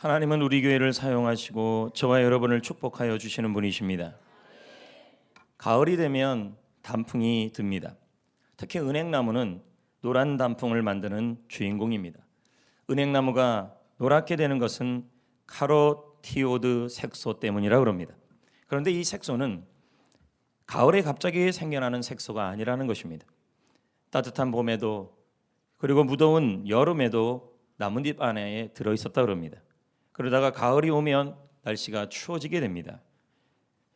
하나님은 우리 교회를 사용하시고 저와 여러분을 축복하여 주시는 분이십니다. 가을이 되면 단풍이 듭니다. 특히 은행나무는 노란 단풍을 만드는 주인공입니다. 은행나무가 노랗게 되는 것은 카로티오드 색소 때문이라고 합니다. 그런데 이 색소는 가을에 갑자기 생겨나는 색소가 아니라는 것입니다. 따뜻한 봄에도 그리고 무더운 여름에도 나뭇잎 안에 들어있었다고 합니다. 그러다가 가을이 오면 날씨가 추워지게 됩니다.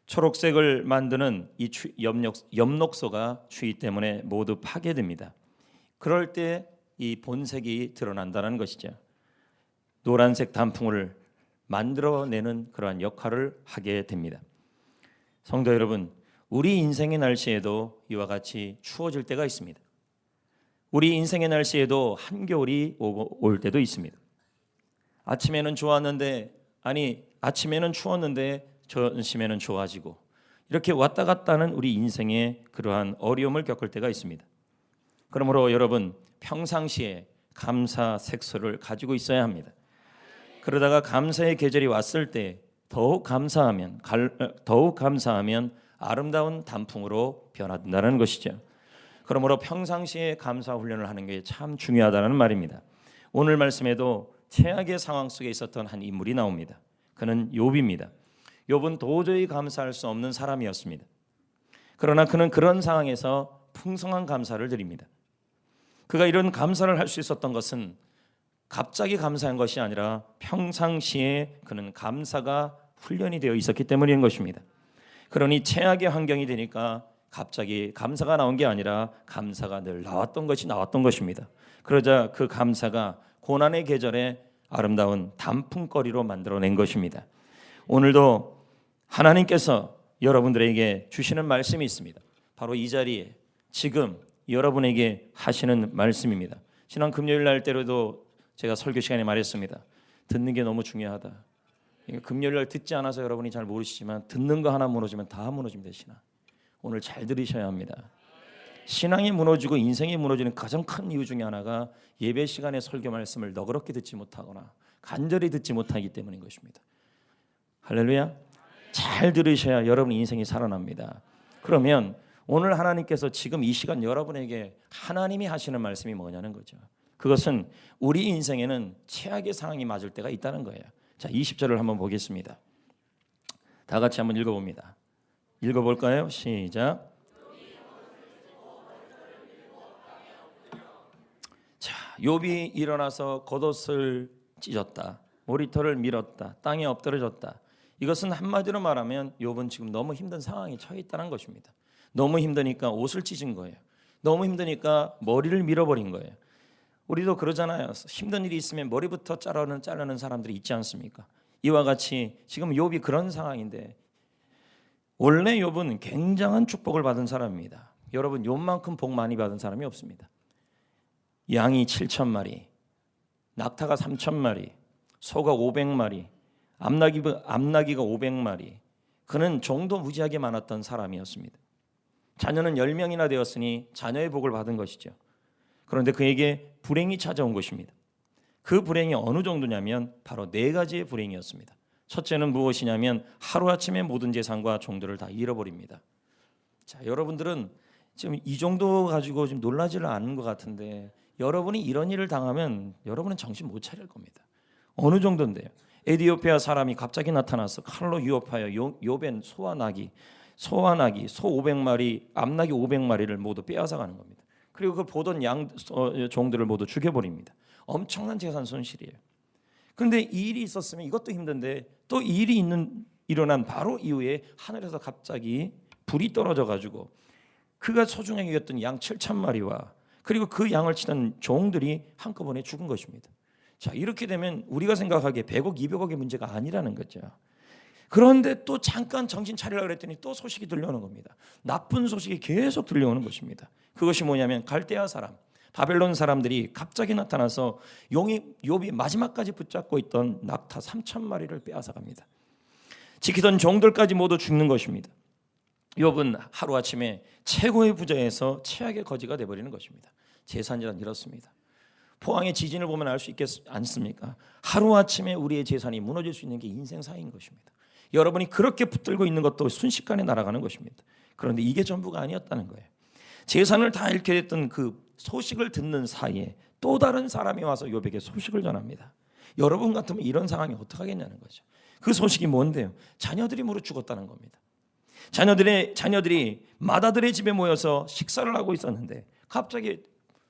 초록색을 만드는 이 엽록소가 추위 때문에 모두 파괴됩니다. 그럴 때 이 본색이 드러난다는 것이죠. 노란색 단풍을 만들어내는 그러한 역할을 하게 됩니다. 성도 여러분, 우리 인생의 날씨에도 이와 같이 추워질 때가 있습니다. 우리 인생의 날씨에도 한겨울이 올 때도 있습니다. 아침에는 좋았는데 아침에는 추웠는데 점심에는 좋아지고 이렇게 왔다 갔다 하는 우리 인생의 그러한 어려움을 겪을 때가 있습니다. 그러므로 여러분 평상시에 감사 색소를 가지고 있어야 합니다. 그러다가 감사의 계절이 왔을 때 더욱 감사하면 아름다운 단풍으로 변화된다는 것이죠. 그러므로 평상시에 감사 훈련을 하는 게 참 중요하다는 말입니다. 오늘 말씀에도 최악의 상황 속에 있었던 한 인물이 나옵니다. 그는 욥입니다. 욥은 도저히 감사할 수 없는 사람이었습니다. 그러나 그는 그런 상황에서 풍성한 감사를 드립니다. 그가 이런 감사를 할 수 있었던 것은 갑자기 감사한 것이 아니라 평상시에 그는 감사가 훈련이 되어 있었기 때문인 것입니다. 그러니 최악의 환경이 되니까 갑자기 감사가 나온 게 아니라 감사가 늘 나왔던 것입니다. 그러자 그 감사가 고난의 계절에 아름다운 단풍거리로 만들어낸 것입니다. 오늘도 하나님께서 여러분들에게 주시는 말씀이 있습니다. 바로 이 자리에 지금 여러분에게 하시는 말씀입니다. 지난 금요일 날 때로도 제가 설교 시간에 말했습니다. 듣는 게 너무 중요하다. 금요일 날 듣지 않아서 여러분이 잘 모르시지만 듣는 거 하나 무너지면 다 무너집니다. 신앙. 오늘 잘 들으셔야 합니다. 신앙이 무너지고 인생이 무너지는 가장 큰 이유 중에 하나가 예배 시간에 설교 말씀을 너그럽게 듣지 못하거나 간절히 듣지 못하기 때문인 것입니다. 할렐루야. 잘 들으셔야 여러분 인생이 살아납니다. 그러면 오늘 하나님께서 지금 이 시간 여러분에게 하나님이 하시는 말씀이 뭐냐는 거죠. 그것은 우리 인생에는 최악의 상황이 맞을 때가 있다는 거예요. 자, 20절을 한번 보겠습니다. 다 같이 한번 읽어봅니다. 읽어볼까요? 시작. 자, 욥이 일어나서 겉옷을 찢었다. 머리털을 밀었다. 땅에 엎드러졌다. 이것은 한마디로 말하면 욥은 지금 너무 힘든 상황에 처해 있다는 것입니다. 너무 힘드니까 옷을 찢은 거예요. 너무 힘드니까 머리를 밀어버린 거예요. 우리도 그러잖아요. 힘든 일이 있으면 머리부터 자르는 사람들이 있지 않습니까? 이와 같이 지금 욥이 그런 상황인데 원래 욥은 굉장한 축복을 받은 사람입니다. 여러분 욥만큼 복 많이 받은 사람이 없습니다. 양이 7,000마리, 낙타가 3,000마리, 소가 500마리, 암나기가 500마리. 그는 종도 무지하게 많았던 사람이었습니다. 자녀는 10명이나 되었으니 자녀의 복을 받은 것이죠. 그런데 그에게 불행이 찾아온 것입니다. 그 불행이 어느 정도냐면 바로 4가지의 불행이었습니다. 첫째는 무엇이냐면 하루아침에 모든 재산과 종들을 다 잃어버립니다. 자, 여러분들은 지금 이 정도 가지고 좀 놀라지를 않은 것 같은데 여러분이 이런 일을 당하면 여러분은 정신 못 차릴 겁니다. 어느 정도인데요. 에디오피아 사람이 갑자기 나타나서 칼로 유업하여 욥의 소와 나귀, 소 500마리, 암나귀 500마리를 모두 빼앗아가는 겁니다. 그리고 그 보던 종들을 모두 죽여버립니다. 엄청난 재산 손실이에요. 그런데 이 일이 있었으면 이것도 힘든데 또 이 일이 일어난 바로 이후에 하늘에서 갑자기 불이 떨어져가지고 그가 소중하게 여겼던 양 7,000마리와 그리고 그 양을 치던 종들이 한꺼번에 죽은 것입니다. 자, 이렇게 되면 우리가 생각하기에 100억, 200억의 문제가 아니라는 거죠. 그런데 또 잠깐 정신 차리려고 그랬더니 또 소식이 들려오는 겁니다. 나쁜 소식이 계속 들려오는 것입니다. 그것이 뭐냐면 갈대아 사람, 바벨론 사람들이 갑자기 나타나서 욥이 마지막까지 붙잡고 있던 낙타 3,000마리를 빼앗아갑니다. 지키던 종들까지 모두 죽는 것입니다. 욥은 하루아침에 최고의 부자에서 최악의 거지가 되어버리는 것입니다. 재산이란 이렇습니다. 포항의 지진을 보면 알 수 있겠 않습니까? 하루아침에 우리의 재산이 무너질 수 있는 게 인생사인 것입니다. 여러분이 그렇게 붙들고 있는 것도 순식간에 날아가는 것입니다. 그런데 이게 전부가 아니었다는 거예요. 재산을 다 잃게 됐던 그 소식을 듣는 사이에 또 다른 사람이 와서 욥에게 소식을 전합니다. 여러분 같으면 이런 상황이 어떻게 하겠냐는 거죠. 그 소식이 뭔데요? 자녀들이 무릇 죽었다는 겁니다. 자녀들이 맏아들의 집에 모여서 식사를 하고 있었는데 갑자기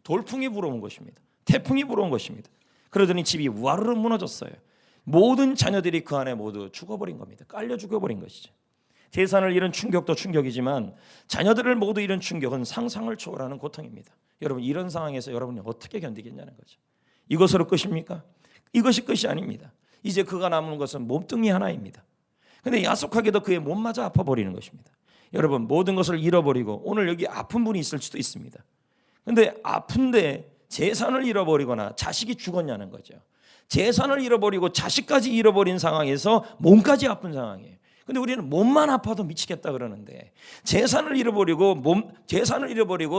돌풍이 불어온 것입니다. 태풍이 불어온 것입니다. 그러더니 집이 와르르 무너졌어요. 모든 자녀들이 그 안에 모두 죽어버린 겁니다. 깔려 죽어버린 것이죠. 재산을 잃은 충격도 충격이지만 자녀들을 모두 잃은 충격은 상상을 초월하는 고통입니다. 여러분, 이런 상황에서 여러분이 어떻게 견디겠냐는 거죠. 이것으로 끝입니까? 이것이 끝이 아닙니다. 이제 그가 남은 것은 몸뚱이 하나입니다. 그런데 야속하게도 그의 몸마저 아파버리는 것입니다. 여러분, 모든 것을 잃어버리고 오늘 여기 아픈 분이 있을 수도 있습니다. 그런데 아픈데 재산을 잃어버리거나 자식이 죽었냐는 거죠. 재산을 잃어버리고 자식까지 잃어버린 상황에서 몸까지 아픈 상황이에요. 근데 우리는 몸만 아파도 미치겠다 그러는데 재산을 잃어버리고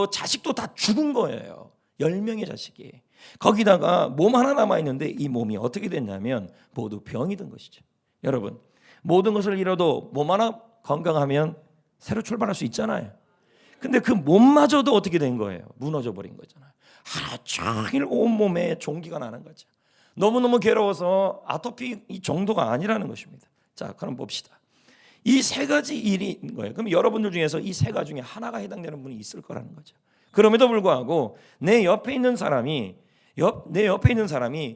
자식도 다 죽은 거예요. 10명의 자식이. 거기다가 몸 하나 남아있는데 이 몸이 어떻게 됐냐면 모두 병이 든 것이죠. 여러분, 모든 것을 잃어도 몸 하나 건강하면 새로 출발할 수 있잖아요. 근데 그 몸마저도 어떻게 된 거예요? 무너져 버린 거잖아요. 하루 종일 온몸에 종기가 나는 거죠. 너무너무 괴로워서 아토피 이 정도가 아니라는 것입니다. 자, 그럼 봅시다. 이 세 가지 일인 거예요. 그럼 여러분들 중에서 이 세 가지 중에 하나가 해당되는 분이 있을 거라는 거죠. 그럼에도 불구하고 내 옆에 있는 사람이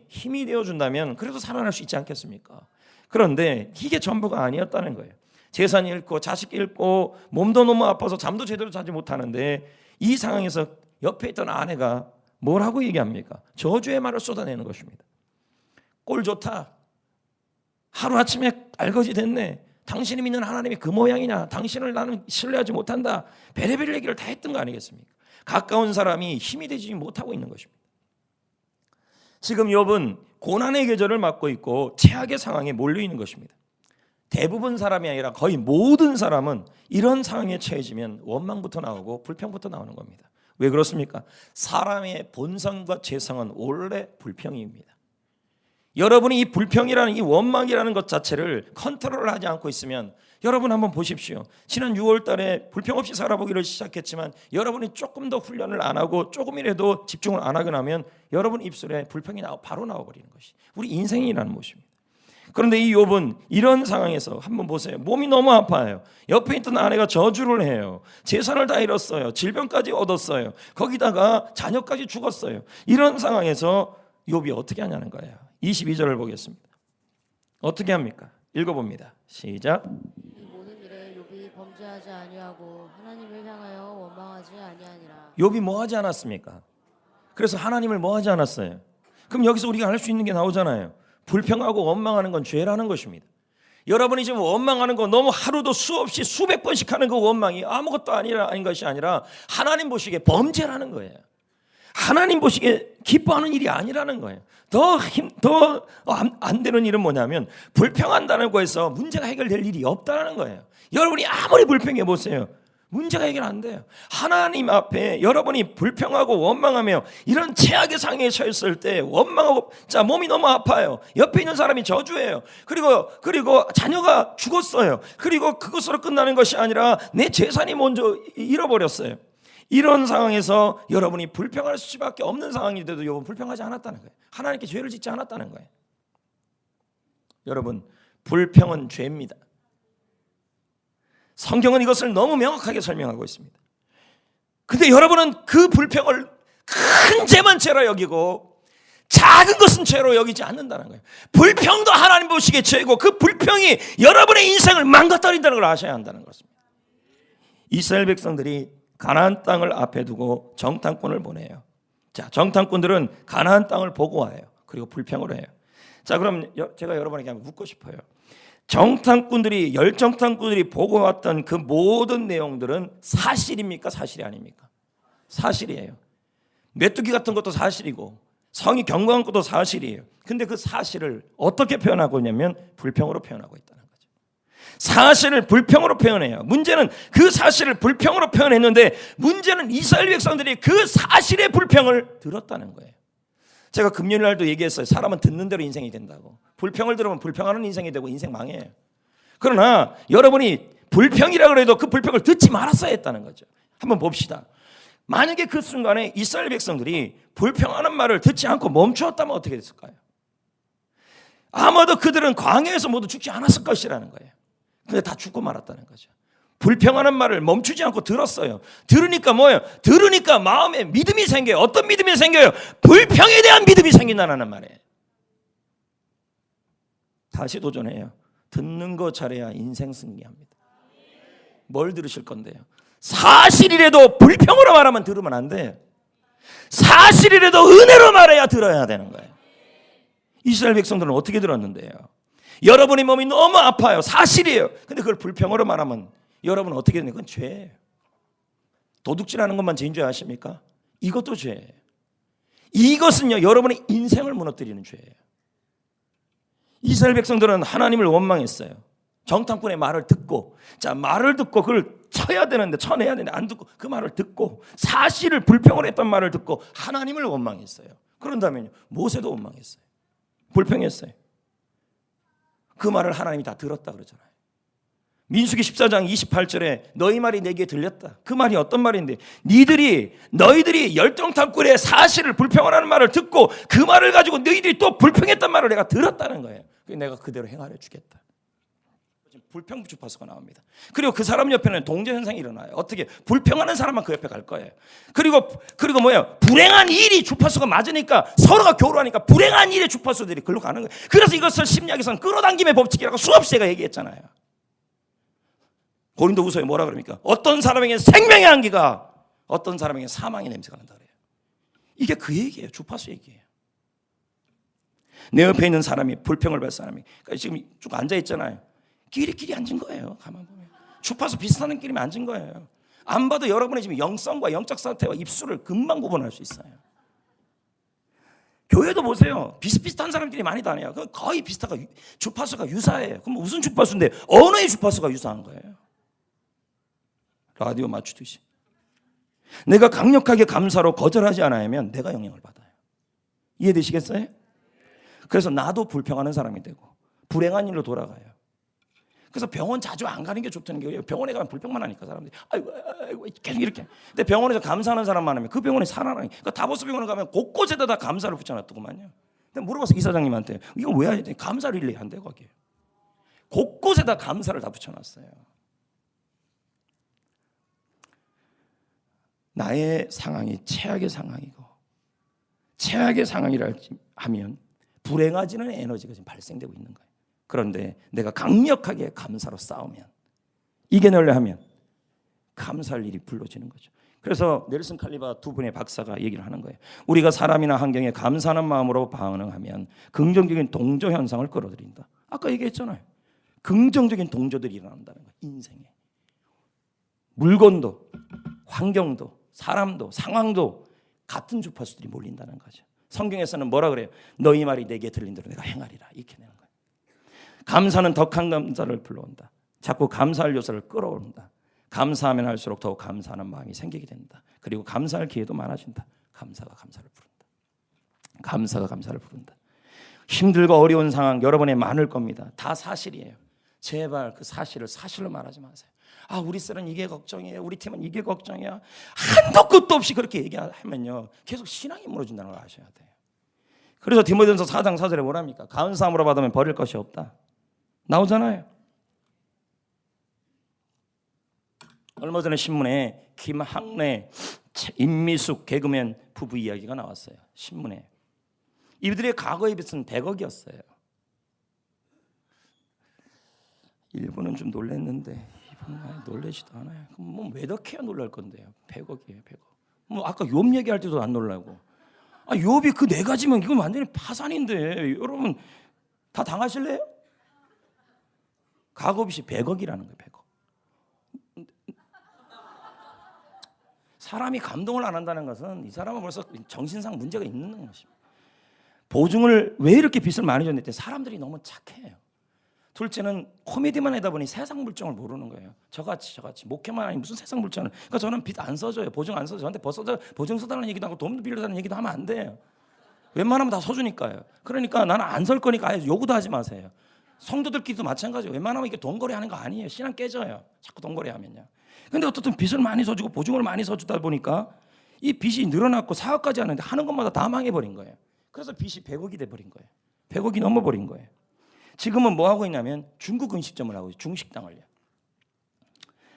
힘이 되어준다면 그래도 살아날 수 있지 않겠습니까? 그런데 이게 전부가 아니었다는 거예요. 재산 잃고 자식 잃고 몸도 너무 아파서 잠도 제대로 자지 못하는데 이 상황에서 옆에 있던 아내가 뭐라고 얘기합니까? 저주의 말을 쏟아내는 것입니다. 꼴 좋다. 하루아침에 알거지 됐네. 당신이 믿는 하나님이 그 모양이냐? 당신을 나는 신뢰하지 못한다. 베레벨 얘기를 다 했던 거 아니겠습니까? 가까운 사람이 힘이 되지 못하고 있는 것입니다. 지금 욥은 고난의 계절을 맞고 있고 최악의 상황에 몰려 있는 것입니다. 대부분 사람이 아니라 거의 모든 사람은 이런 상황에 처해지면 원망부터 나오고 불평부터 나오는 겁니다. 왜 그렇습니까? 사람의 본성과 죄성은 원래 불평입니다. 여러분이 이 불평이라는 이 원망이라는 것 자체를 컨트롤을 하지 않고 있으면 여러분 한번 보십시오. 지난 6월 달에 불평 없이 살아보기를 시작했지만 여러분이 조금 더 훈련을 안 하고 조금이라도 집중을 안 하고 나면 여러분 입술에 불평이 바로 나와버리는 것이 우리 인생이라는 것입니다. 그런데 이 욥은 이런 상황에서 한번 보세요. 몸이 너무 아파요. 옆에 있던 아내가 저주를 해요. 재산을 다 잃었어요. 질병까지 얻었어요. 거기다가 자녀까지 죽었어요. 이런 상황에서 욥이 어떻게 하냐는 거예요. 22절을 보겠습니다. 어떻게 합니까? 읽어봅니다. 시작. 이 모든 일에 욥이 범죄하지 아니하고 하나님을 향하여 원망하지 아니하니라. 욥이 뭐 하지 않았습니까? 그래서 하나님을 뭐 하지 않았어요? 그럼 여기서 우리가 알 수 있는 게 나오잖아요. 불평하고 원망하는 건 죄라는 것입니다. 여러분이 지금 원망하는 거 너무 하루도 수없이 수백 번씩 하는 그 원망이 아무것도 아닌 것이 아니라 하나님 보시기에 범죄라는 거예요. 하나님 보시기에 기뻐하는 일이 아니라는 거예요. 더 안 되는 일은 뭐냐면 불평한다는 거에서 문제가 해결될 일이 없다는 거예요. 여러분이 아무리 불평해 보세요. 문제가 해결 안 돼요. 하나님 앞에 여러분이 불평하고 원망하며 이런 최악의 상황에 처했을 때 원망하고 자 몸이 너무 아파요. 옆에 있는 사람이 저주해요. 그리고 자녀가 죽었어요. 그리고 그것으로 끝나는 것이 아니라 내 재산이 먼저 잃어버렸어요. 이런 상황에서 여러분이 불평할 수밖에 없는 상황인데도 욥은 불평하지 않았다는 거예요. 하나님께 죄를 짓지 않았다는 거예요. 여러분, 불평은 죄입니다. 성경은 이것을 너무 명확하게 설명하고 있습니다. 근데 여러분은 그 불평을 큰 죄만 죄로 여기고 작은 것은 죄로 여기지 않는다는 거예요. 불평도 하나님 보시기에 죄고 그 불평이 여러분의 인생을 망가뜨린다는 걸 아셔야 한다는 것입니다. 이스라엘 백성들이 가나안 땅을 앞에 두고 정탐꾼을 보내요. 자, 정탐꾼들은 가나안 땅을 보고 와요. 그리고 불평을 해요. 자, 그럼 제가 여러분에게 한번 묻고 싶어요. 열정탐꾼들이 보고 왔던 그 모든 내용들은 사실입니까? 사실이 아닙니까? 사실이에요. 메뚜기 같은 것도 사실이고 성이 견고한 것도 사실이에요. 근데 그 사실을 어떻게 표현하고 있냐면 불평으로 표현하고 있다는 거죠. 사실을 불평으로 표현해요. 문제는 그 사실을 불평으로 표현했는데 문제는 이스라엘 백성들이 그 사실의 불평을 들었다는 거예요. 제가 금요일 날도 얘기했어요. 사람은 듣는 대로 인생이 된다고. 불평을 들으면 불평하는 인생이 되고 인생 망해요. 그러나 여러분이 불평이라 그래도 그 불평을 듣지 말았어야 했다는 거죠. 한번 봅시다. 만약에 그 순간에 이스라엘 백성들이 불평하는 말을 듣지 않고 멈추었다면 어떻게 됐을까요? 아마도 그들은 광야에서 모두 죽지 않았을 것이라는 거예요. 근데 다 죽고 말았다는 거죠. 불평하는 말을 멈추지 않고 들었어요. 들으니까 뭐예요? 들으니까 마음에 믿음이 생겨요. 어떤 믿음이 생겨요? 불평에 대한 믿음이 생긴다는 말이에요. 다시 도전해요. 듣는 거 잘해야 인생 승리합니다. 뭘 들으실 건데요? 사실이라도 불평으로 말하면 들으면 안 돼요. 사실이라도 은혜로 말해야 들어야 되는 거예요. 이스라엘 백성들은 어떻게 들었는데요? 여러분의 몸이 너무 아파요. 사실이에요. 근데 그걸 불평으로 말하면 여러분은 어떻게 되는 건 죄예요. 도둑질하는 것만 죄인 줄 아십니까? 이것도 죄예요. 이것은요, 여러분의 인생을 무너뜨리는 죄예요. 이스라엘 백성들은 하나님을 원망했어요. 정탐꾼의 말을 듣고, 자, 말을 듣고 그걸 쳐야 되는데, 쳐내야 되는데 안 듣고 그 말을 듣고 사실을 불평을 했던 말을 듣고 하나님을 원망했어요. 그런다면요, 모세도 원망했어요. 불평했어요. 그 말을 하나님이 다 들었다 그러잖아요. 민수기 14장 28절에 너희 말이 내게 들렸다. 그 말이 어떤 말인데, 너희들이 열정탐꾼의 사실을 불평하는 말을 듣고 그 말을 가지고 너희들이 또 불평했던 말을 내가 들었다는 거예요. 그래서 내가 그대로 행하려 주겠다. 불평 주파수가 나옵니다. 그리고 그 사람 옆에는 동조 현상이 일어나요. 어떻게? 불평하는 사람만 그 옆에 갈 거예요. 그리고 뭐예요? 불행한 일이 주파수가 맞으니까 서로가 교류하니까 불행한 일의 주파수들이 글로 가는 거예요. 그래서 이것을 심리학에서는 끌어당김의 법칙이라고 수없이 제가 얘기했잖아요. 고린도후서에 뭐라 그럽니까? 어떤 사람에게는 생명의 향기가, 어떤 사람에게는 사망의 냄새가 난다 그래요. 이게 그 얘기예요. 주파수 얘기예요. 내 옆에 있는 사람이 불평을 할 사람이, 그러니까 지금 쭉 앉아 있잖아요. 끼리끼리 앉은 거예요. 가만 보면 주파수 비슷한 끼리면 앉은 거예요. 안 봐도 여러분의 지금 영성과 영적 상태와 입술을 금방 구분할 수 있어요. 교회도 보세요. 비슷비슷한 사람들이 많이 다녀요. 거의 비슷하고 주파수가 유사해요. 그럼 무슨 주파수인데 언어의 주파수가 유사한 거예요. 라디오 맞추듯이. 내가 강력하게 감사로 거절하지 않으면 내가 영향을 받아요. 이해되시겠어요? 그래서 나도 불평하는 사람이 되고 불행한 일로 돌아가요. 그래서 병원 자주 안 가는 게 좋다는 게, 병원에 가면 불평만 하니까 사람들이 아이고 계속 이렇게. 근데 병원에서 감사하는 사람 많으면 그 병원이 살아나니. 그러니까 다보스 병원에 가면 곳곳에다 다 감사를 붙여놨더구만요. 근데 물어봤어, 이사장님한테. 이거 왜 해야 돼? 감사 릴레이 한대 거기에. 곳곳에다 감사를 다 붙여놨어요. 나의 상황이 최악의 상황이고, 최악의 상황이라 하면 불행하지는 에너지가 지금 발생되고 있는 거예요. 그런데 내가 강력하게 감사로 싸우면, 이겨내려 하면 감사할 일이 불러지는 거죠. 그래서 넬슨 칼리바 두 분의 박사가 얘기를 하는 거예요. 우리가 사람이나 환경에 감사하는 마음으로 반응하면 긍정적인 동조 현상을 끌어들인다. 아까 얘기했잖아요. 긍정적인 동조들이 일어난다는 거예요. 인생에. 물건도, 환경도, 사람도, 상황도 같은 주파수들이 몰린다는 거죠. 성경에서는 뭐라 그래요? 너희 말이 내게 들린 대로 내가 행하리라. 이렇게 되는 거예요. 감사는 덕한 감사를 불러온다. 자꾸 감사할 요소를 끌어온다. 감사하면 할수록 더욱 감사하는 마음이 생기게 된다. 그리고 감사할 기회도 많아진다. 감사가 감사를 부른다. 감사가 감사를 부른다. 힘들고 어려운 상황 여러분에 많을 겁니다. 다 사실이에요. 제발 그 사실을 사실로 말하지 마세요. 아, 우리 셀은 이게 걱정이에요. 우리 팀은 이게 걱정이야. 한도 끝도 없이 그렇게 얘기하면요, 계속 신앙이 무너진다는 걸 아셔야 돼요. 그래서 디모데전서 4장 4절에 뭐랍니까? 감사함으로 받으면 버릴 것이 없다. 나오잖아요. 얼마 전에 신문에 김학래, 임미숙 개그맨 부부 이야기가 나왔어요. 신문에. 이들의 과거 이빚은 100억이었어요. 일본은 좀 놀랐는데 이분은 놀라지도 않아요. 그럼 뭐 왜 이렇게 놀랄 건데요? 100억이에요, 100억. 뭐 아까 욥 얘기할 때도 안 놀라고. 아, 욥이 그 네 가지면 이건 완전히 파산인데 여러분 다 당하실래요? 과거빚이 100억이라는 거예요. 100억. 사람이 감동을 안 한다는 것은 이 사람은 벌써 정신상 문제가 있는 것입니다. 보증을 왜 이렇게 빚을 많이 줬는데 사람들이 너무 착해요. 둘째는 코미디만 하다 보니 세상 물정을 모르는 거예요. 저같이 목회만 하니 무슨 세상 물정을. 그러니까 저는 빚 안 써줘요. 보증 안 써줘요. 저한테 보증 써달라는 얘기도 하고 돈 빌려달라는 얘기도 하면 안 돼요. 웬만하면 다 서주니까요. 그러니까 나는 안 설 거니까 아예 요구도 하지 마세요. 성도들끼리도 마찬가지예요. 웬만하면 이게 돈거래하는 거 아니에요. 신앙 깨져요. 자꾸 돈거래하면요. 근데 어떻든 빚을 많이 서주고 보증을 많이 서주다 보니까 이 빚이 늘어났고 사업까지 하는데 하는 것마다 다 망해버린 거예요. 그래서 빚이 100억이 돼버린 거예요. 100억이 넘어버린 거예요. 지금은 뭐 하고 있냐면 중국 음식점을 하고 있어요. 중식당을요.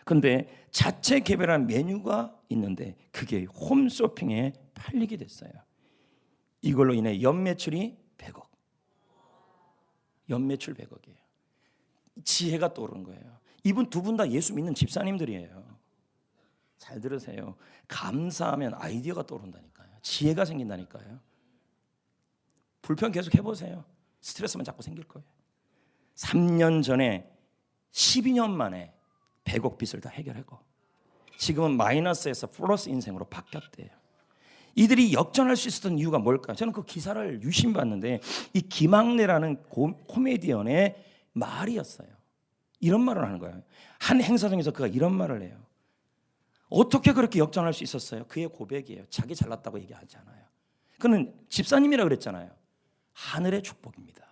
근데 자체 개발한 메뉴가 있는데 그게 홈쇼핑에 팔리게 됐어요. 이걸로 인해 연매출이 100억. 연매출 100억이에요. 지혜가 떠오른 거예요. 이분 두 분 다 예수 믿는 집사님들이에요. 잘 들으세요. 감사하면 아이디어가 떠오른다니까요. 지혜가 생긴다니까요. 불평 계속 해보세요. 스트레스만 자꾸 생길 거예요. 3년 전에 12년 만에 100억 빚을 다 해결하고 지금은 마이너스에서 플러스 인생으로 바뀌었대요. 이들이 역전할 수 있었던 이유가 뭘까요? 저는 그 기사를 유심히 봤는데 이 김학래라는 코미디언의 말이었어요. 이런 말을 하는 거예요. 한 행사장에서 그가 이런 말을 해요. 어떻게 그렇게 역전할 수 있었어요? 그의 고백이에요. 자기 잘났다고 얘기하지 않아요. 그는 집사님이라 그랬잖아요. 하늘의 축복입니다.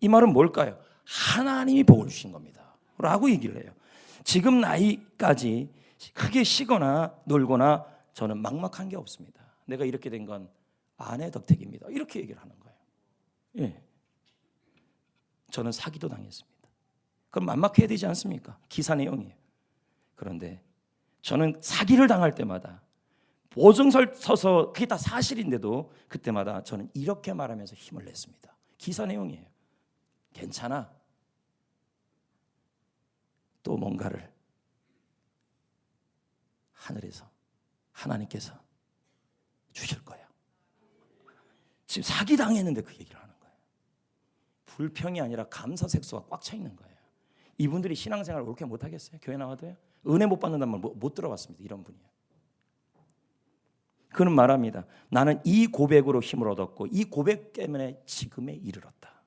이 말은 뭘까요? 하나님이 복을 주신 겁니다 라고 얘기를 해요. 지금 나이까지 크게 쉬거나 놀거나 저는 막막한 게 없습니다. 내가 이렇게 된 건 아내 덕택입니다. 이렇게 얘기를 하는 거예요. 예. 저는 사기도 당했습니다. 그럼 막막해야 되지 않습니까? 기사 내용이에요. 그런데 저는 사기를 당할 때마다 보증설 서서 그게 다 사실인데도 그때마다 저는 이렇게 말하면서 힘을 냈습니다. 기사 내용이에요. 괜찮아. 또 뭔가를 하늘에서 하나님께서 주실 거야. 지금 사기 당했는데 그 얘기를 하는 거예요. 불평이 아니라 감사 색소가 꽉 차 있는 거예요. 이분들이 신앙생활을 옳게 못 하겠어요? 교회 나와도요? 은혜 못 받는다는 말 못 들어봤습니다. 이런 분이요. 그는 말합니다. 나는 이 고백으로 힘을 얻었고 이 고백 때문에 지금에 이르렀다.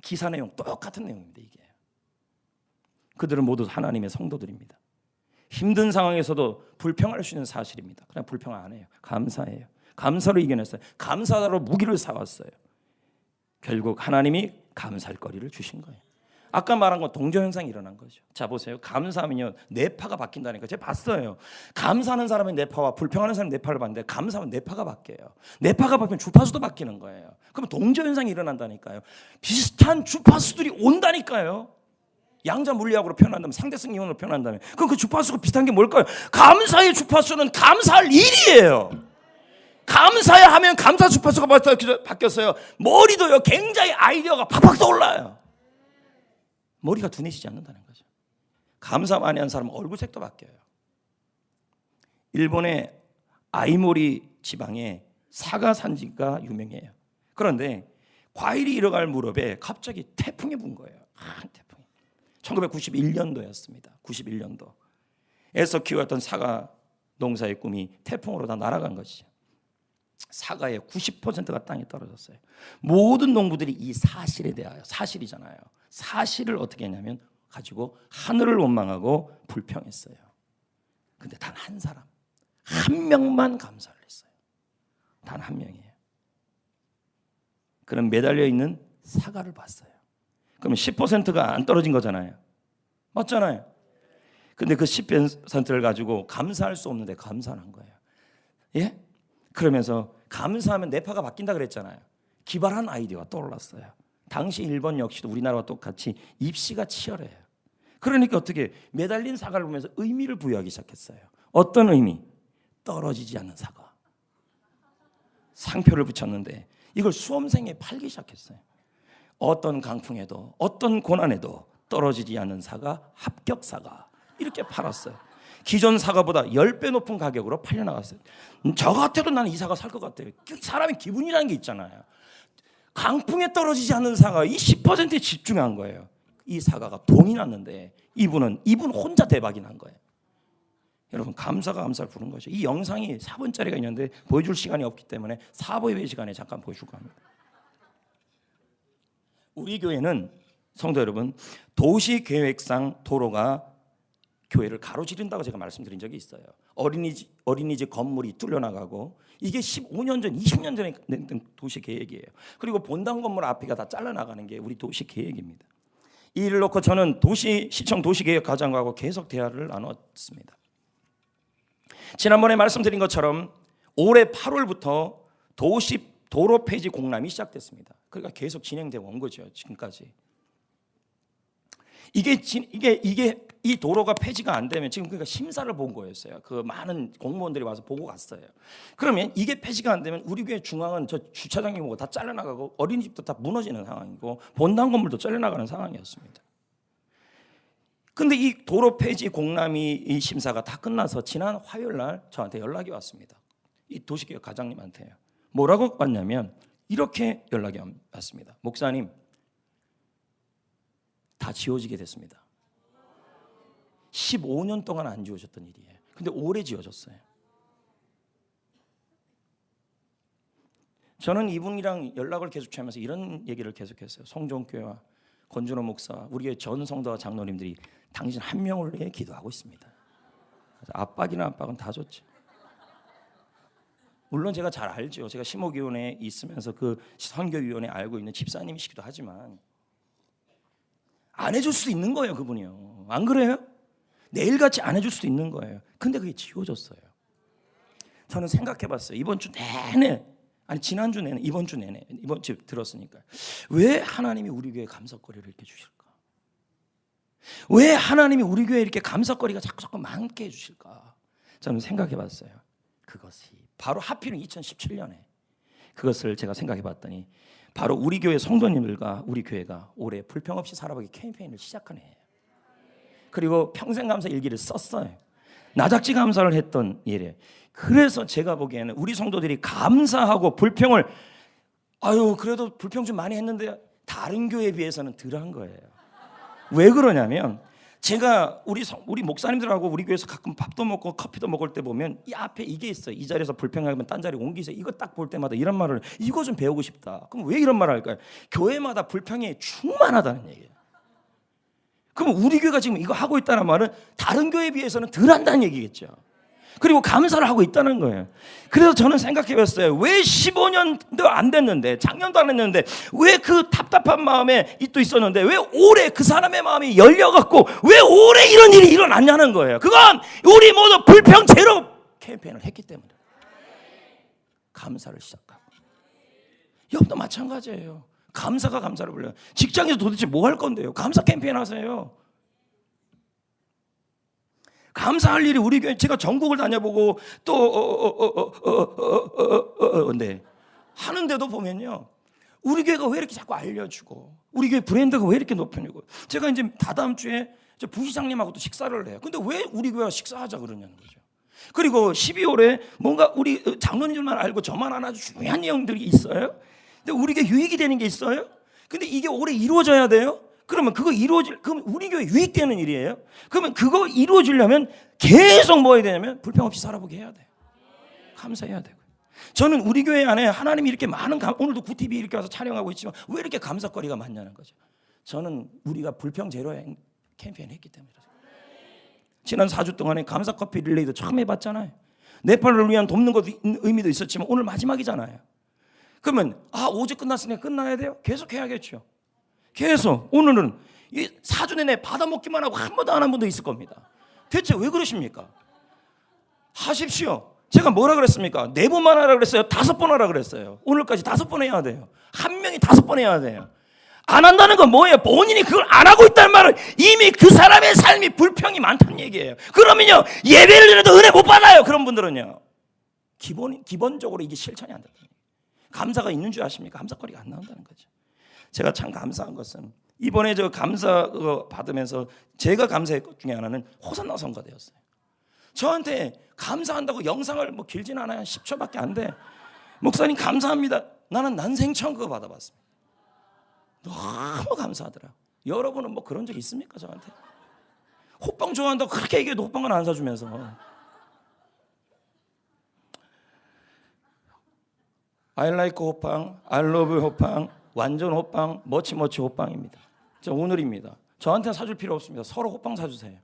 기사 내용 똑같은 내용입니다. 이게. 그들은 모두 하나님의 성도들입니다. 힘든 상황에서도 불평할 수 있는 사실입니다. 그냥 불평 안 해요. 감사해요. 감사로 이겨냈어요. 감사로 무기를 사왔어요. 결국 하나님이 감사할 거리를 주신 거예요. 아까 말한 건 동조현상이 일어난 거죠. 자 보세요. 감사하면요 뇌파가 바뀐다니까. 제가 봤어요. 감사하는 사람은 뇌파와 불평하는 사람은 뇌파를 봤는데 감사하면 뇌파가 바뀌어요. 뇌파가 바뀌면 주파수도 바뀌는 거예요. 그럼 동조현상이 일어난다니까요. 비슷한 주파수들이 온다니까요. 양자 물리학으로 표현한다면 상대성 이론으로 표현한다면 그럼 그 주파수가 비슷한 게 뭘까요? 감사의 주파수는 감사할 일이에요. 감사해야 하면 감사 주파수가 바뀌었어요. 머리도요 굉장히 아이디어가 팍팍 떠올라요. 머리가 둔해지지 않는다는 거죠. 감사 많이 하는 사람은 얼굴색도 바뀌어요. 일본의 아이모리 지방에 사과 산지가 유명해요. 그런데 과일이 잃어갈 무렵에 갑자기 태풍이 분 거예요. 태풍이. 1991년도였습니다. 91년도에서 키웠던 사과 농사의 꿈이 태풍으로 다 날아간 것이죠. 사과의 90%가 땅에 떨어졌어요. 모든 농부들이 이 사실에 대하여, 사실이잖아요. 사실을 어떻게 했냐면 가지고 하늘을 원망하고 불평했어요. 근데 단 한 사람, 한 명만 감사를 했어요. 단 한 명이에요. 그럼 매달려 있는 사과를 봤어요. 그러면 10%가 안 떨어진 거잖아요. 맞잖아요. 근데 그 10%를 가지고 감사할 수 없는데 감사를 한 거예요. 예? 그러면서 감사하면 뇌파가 바뀐다 그랬잖아요. 기발한 아이디어가 떠올랐어요. 당시 일본 역시도 우리나라와 똑같이 입시가 치열해요. 그러니까 어떻게 매달린 사과를 보면서 의미를 부여하기 시작했어요. 어떤 의미? 떨어지지 않는 사과. 상표를 붙였는데 이걸 수험생에 팔기 시작했어요. 어떤 강풍에도 어떤 고난에도 떨어지지 않는 사과, 합격 사과 이렇게 팔았어요. 기존 사과보다 10배 높은 가격으로 팔려나갔어요. 저 같아도 나는 이 사과 살 것 같아요. 사람의 기분이라는 게 있잖아요. 강풍에 떨어지지 않는 사과 이 10%에 집중한 거예요. 이 사과가 돈이 났는데 이분 혼자 대박이 난 거예요. 여러분 감사가 감사를 부른 거죠. 이 영상이 4분짜리가 있는데 보여줄 시간이 없기 때문에 4부 예배 시간에 잠깐 보여줄까 합니다. 우리 교회는 성도 여러분 도시계획상 도로가 교회를 가로지른다고 제가 말씀드린 적이 있어요. 어린이집 건물이 뚫려나가고 이게 15년 전, 20년 전에 낸 도시 계획이에요. 그리고 본당 건물 앞이가 다 잘라나가는 게 우리 도시 계획입니다. 이 일을 놓고 저는 시청 도시계획과장하고 계속 대화를 나눴습니다. 지난번에 말씀드린 것처럼 올해 8월부터 도로 폐지 공람이 시작됐습니다. 그러니까 계속 진행되고 온 거죠, 지금까지. 이게 이 도로가 폐지가 안 되면 지금 그러니까 심사를 본 거였어요. 그 많은 공무원들이 와서 보고 갔어요. 그러면 이게 폐지가 안 되면 우리 교회 중앙은 저 주차장이 뭐고 다 잘려나가고 어린이집도 다 무너지는 상황이고 본당 건물도 잘려나가는 상황이었습니다. 근데 이 도로 폐지 공람이 이 심사가 다 끝나서 지난 화요일 날 저한테 연락이 왔습니다. 이 도시계획 과장님한테요. 뭐라고 왔냐면 이렇게 연락이 왔습니다. 목사님, 다 지워지게 됐습니다. 15년 동안 안 지워졌던 일이에요. 근데 올해 지워졌어요. 저는 이분이랑 연락을 계속 취하면서 이런 얘기를 계속했어요. 송종교회와 권준호 목사와 우리 교회 전 성도와 장로님들이 당신 한 명을 위해 기도하고 있습니다. 압박이나 압박은 다 줬죠. 물론 제가 잘 알죠. 제가 심호기원회에 있으면서 그 선교위원회 알고 있는 집사님이시기도 하지만 안 해줄 수도 있는 거예요, 그분이요. 안 그래요? 내일같이 안 해줄 수도 있는 거예요. 근데 그게 지워졌어요. 저는 생각해봤어요. 이번 주 내내, 아니 지난주 내내, 이번 주 내내, 이번 주 들었으니까 왜 하나님이 우리 교회에 감사거리를 이렇게 주실까? 왜 하나님이 우리 교회에 이렇게 감사거리가 자꾸 많게 해주실까? 저는 생각해봤어요. 그것이 바로 하필은 2017년에 그것을 제가 생각해봤더니 바로 우리 교회 성도님들과 우리 교회가 올해 불평 없이 살아보기 캠페인을 시작한 해예요. 그리고 평생 감사 일기를 썼어요. 나작지 감사를 했던 일이에요. 그래서 제가 보기에는 우리 성도들이 감사하고 불평을 그래도 불평 좀 많이 했는데 다른 교회에 비해서는 덜한 거예요. 왜 그러냐면 제가 우리 목사님들하고 우리 교회에서 가끔 밥도 먹고 커피도 먹을 때 보면 이 앞에 이게 있어요. 이 자리에서 불평하면 딴 자리 옮기세요. 이거 딱 볼 때마다 이런 말을 이거 좀 배우고 싶다. 그럼 왜 이런 말을 할까요? 교회마다 불평이 충만하다는 얘기예요. 그럼 우리 교회가 지금 이거 하고 있다는 말은 다른 교회에 비해서는 덜 한다는 얘기겠죠. 그리고 감사를 하고 있다는 거예요. 그래서 저는 생각해봤어요. 왜 15년도 안 됐는데, 작년도 안 했는데 왜 그 답답한 마음에 또 있었는데 왜 올해 그 사람의 마음이 열려갖고 왜 올해 이런 일이 일어났냐는 거예요. 그건 우리 모두 불평 제로 캠페인을 했기 때문에 감사를 시작하고, 여러분도 마찬가지예요. 감사가 감사를 불러요. 직장에서 도대체 뭐 할 건데요? 감사 캠페인 하세요. 감사할 일이 우리 교회, 제가 전국을 다녀보고 또 네. 하는데도 보면요, 우리 교회가 왜 이렇게 자꾸 알려주고 우리 교회 브랜드가 왜 이렇게 높여지고, 제가 이제 다다음 주에 저 부시장님하고 또 식사를 해요. 근데 왜 우리 교회가 식사하자 그러냐는 거죠. 그리고 12월에 뭔가 우리 장로님들만 알고 저만 안 아주 중요한 내용들이 있어요. 근데 우리 교회 유익이 되는 게 있어요. 근데 이게 올해 이루어져야 돼요. 그러면 그럼 우리 교회 유익되는 일이에요. 그러면 그거 이루어지려면 계속 뭐 해야 되냐면 불평 없이 살아보게 해야 돼요. 감사해야 되고. 저는 우리 교회 안에 하나님이 이렇게 많은 오늘도 구TV 이렇게 와서 촬영하고 있지만 왜 이렇게 감사거리가 많냐는 거죠. 저는 우리가 불평 제로 캠페인 했기 때문에. 지난 4주 동안에 감사 커피 릴레이도 처음 해봤잖아요. 네팔을 위한 돕는 것도 의미도 있었지만 오늘 마지막이잖아요. 그러면 어제 끝났으니까 끝나야 돼요? 계속 해야겠죠. 계속. 오늘은 이 4주 내내 받아먹기만 하고 한 번도 안 한 분도 있을 겁니다. 대체 왜 그러십니까? 하십시오. 제가 뭐라 그랬습니까? 4번만 하라 그랬어요? 5번 하라 그랬어요? 오늘까지 5번 해야 돼요. 한 명이 5번 해야 돼요. 안 한다는 건 뭐예요? 본인이 그걸 안 하고 있다는 말은 이미 그 사람의 삶이 불평이 많다는 얘기예요. 그러면요, 예배를 드려도 은혜 못 받아요. 그런 분들은요, 기본적으로 이게 실천이 안 된다는 거예요. 감사가 있는 줄 아십니까? 감사거리가 안 나온다는 거죠. 제가 참 감사한 것은 이번에 저 감사 받으면서 제가 감사한 것 중에 하나는 호산나 성가대였어요. 저한테 감사한다고 영상을 뭐 길진 않아요. 10초밖에 안 돼. 목사님 감사합니다. 나는 난생 처음 그거 받아봤습니다. 너무 감사하더라. 여러분은 뭐 그런 적 있습니까? 저한테 호빵 좋아한다고 그렇게 얘기해도 호빵은 안 사주면서. I like 호빵, I love 호빵, 완전 호빵, 머치 호빵입니다. 자, 오늘입니다. 저한테는 사줄 필요 없습니다. 서로 호빵 사주세요.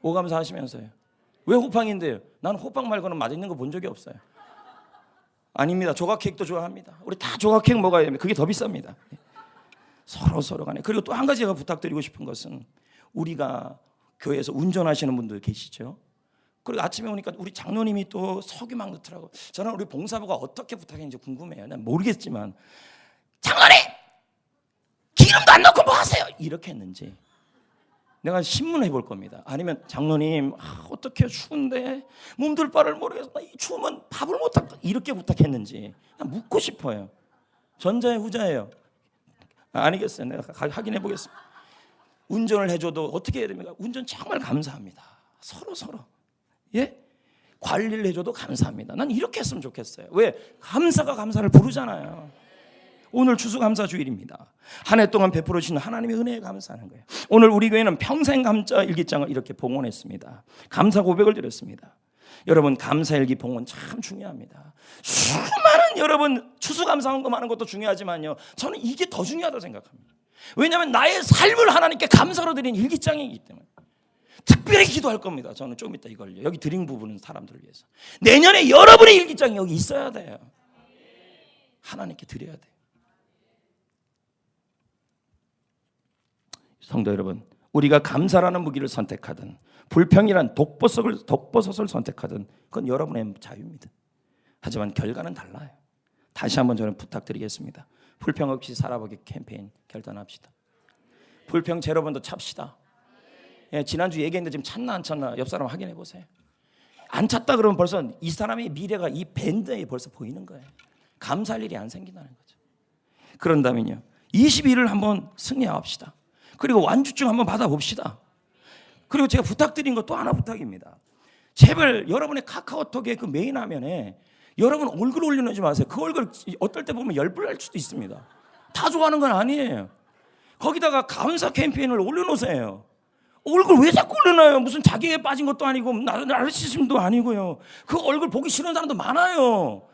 오감사 하시면서요. 왜 호빵인데요? 나는 호빵 말고는 맛있는 거 본 적이 없어요. 아닙니다. 조각 케이크도 좋아합니다. 우리 다 조각 케이크 먹어야 됩니다. 그게 더 비쌉니다. 서로 간에. 그리고 또 한 가지 제가 부탁드리고 싶은 것은 우리가 교회에서 운전하시는 분들 계시죠? 그리고 아침에 오니까 우리 장로님이 또 석유 막 넣더라고. 저는 우리 봉사부가 어떻게 부탁했는지 궁금해요. 난 모르겠지만 장로님 기름도 안 넣고 뭐 하세요? 이렇게 했는지 내가 신문해 볼 겁니다. 아니면 장로님 어떻게 추운데 몸둘 바를 모르겠어. 이 추우면 밥을 못 할까? 이렇게 부탁했는지 난 묻고 싶어요. 전자예요, 후자예요? 아니겠어요. 내가 확인해 보겠습니다. 운전을 해줘도 어떻게 해야 됩니까? 운전 정말 감사합니다. 서로 예? 관리를 해줘도 감사합니다. 난 이렇게 했으면 좋겠어요. 왜? 감사가 감사를 부르잖아요. 오늘 추수감사주일입니다. 한 해 동안 베풀어 주신 하나님의 은혜에 감사하는 거예요. 오늘 우리 교회는 평생 감사 일기장을 이렇게 봉헌했습니다. 감사 고백을 드렸습니다. 여러분 감사일기 봉헌 참 중요합니다. 수많은 여러분 추수감사한 거 많은 것도 중요하지만요, 저는 이게 더 중요하다고 생각합니다. 왜냐하면 나의 삶을 하나님께 감사로 드린 일기장이기 때문에 특별히 기도할 겁니다. 저는 좀 이따 이걸요. 여기 드린 부분은 사람들을 위해서. 내년에 여러분의 일기장이 여기 있어야 돼요. 하나님께 드려야 돼요. 성도 여러분, 우리가 감사라는 무기를 선택하든 불평이란 독버섯을 선택하든 그건 여러분의 자유입니다. 하지만 결과는 달라요. 다시 한번 저는 부탁드리겠습니다. 불평 없이 살아보기 캠페인 결단합시다. 불평 제로번도 찹시다. 예, 지난주 얘기했는데 지금 찼나 안 찼나 옆 사람 확인해 보세요. 안 찼다 그러면 벌써 이 사람의 미래가 이 밴드에 벌써 보이는 거예요. 감사할 일이 안 생긴다는 거죠. 그런다면요, 22일을 한번 승리합시다. 그리고 완주증 한번 받아봅시다. 그리고 제가 부탁드린 것 또 하나 부탁입니다. 제발 여러분의 카카오톡의 그 메인 화면에 여러분 얼굴 올려놓지 마세요. 그 얼굴 어떨 때 보면 열불날 수도 있습니다. 다 좋아하는 건 아니에요. 거기다가 감사 캠페인을 올려놓으세요. 얼굴 왜 자꾸 올려놔요? 무슨 자기에 빠진 것도 아니고 나르시즘도 아니고요. 그 얼굴 보기 싫은 사람도 많아요.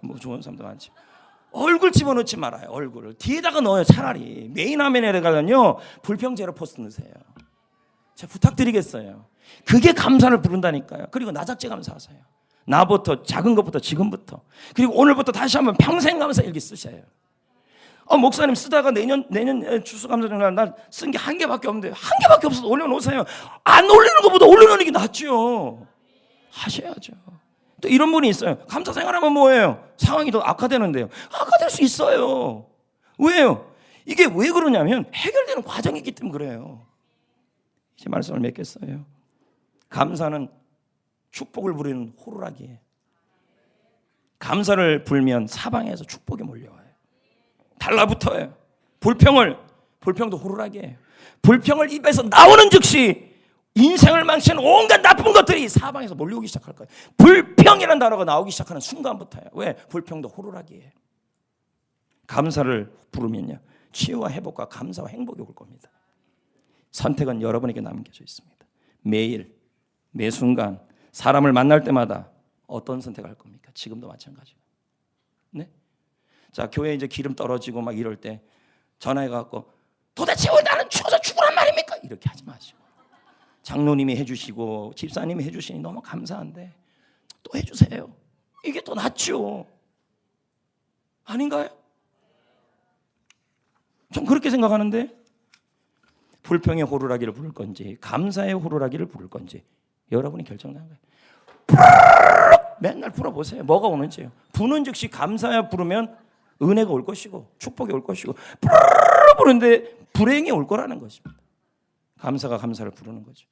뭐 좋은 사람도 많지. 얼굴 집어넣지 말아요. 얼굴을 뒤에다가 넣어요. 차라리 메인 화면에다가는요 불평 제로 포스트 넣으세요. 제가 부탁드리겠어요. 그게 감사를 부른다니까요. 그리고 나작제 감사하세요. 나부터 작은 것부터 지금부터. 그리고 오늘부터 다시 한번 평생 감사 일기 쓰셔요. 목사님 쓰다가 내년 추수감사절 날 쓴 게 한 개밖에 없는데 한 개밖에 없어서 올려놓으세요. 안 올리는 것보다 올려놓는 게 낫죠. 하셔야죠. 또 이런 분이 있어요. 감사 생활하면 뭐예요? 상황이 더 악화되는데요. 악화될 수 있어요. 왜요? 이게 왜 그러냐면 해결되는 과정이기 때문에 그래요. 이제 말씀을 맺겠어요. 감사는 축복을 부리는 호루라기예요. 감사를 불면 사방에서 축복이 몰려와요. 달라붙어요. 불평도 호루라기예요. 불평을 입에서 나오는 즉시 인생을 망치는 온갖 나쁜 것들이 사방에서 몰려오기 시작할 거예요. 불평이라는 단어가 나오기 시작하는 순간부터요. 왜? 불평도 호루라기예요. 감사를 부르면요, 치유와 회복과 감사와 행복이 올 겁니다. 선택은 여러분에게 남겨져 있습니다. 매일 매 순간 사람을 만날 때마다 어떤 선택을 할 겁니까? 지금도 마찬가지고. 네? 자, 교회에 이제 기름 떨어지고 막 이럴 때 전화해 갖고 도대체 왜 나는 추워서 죽으란 말입니까? 이렇게 하지 마시고, 장로님이 해주시고 집사님이 해주시니 너무 감사한데 또 해주세요. 이게 더 낫죠. 아닌가요? 전 그렇게 생각하는데, 불평의 호루라기를 부를 건지 감사의 호루라기를 부를 건지 여러분이 결정하는 거예요. 맨날 불어보세요. 뭐가 오는지요. 부는 즉시 감사야 부르면 은혜가 올 것이고 축복이 올 것이고, 부르는데 불행이 올 거라는 것입니다. 감사가 감사를 부르는 거죠.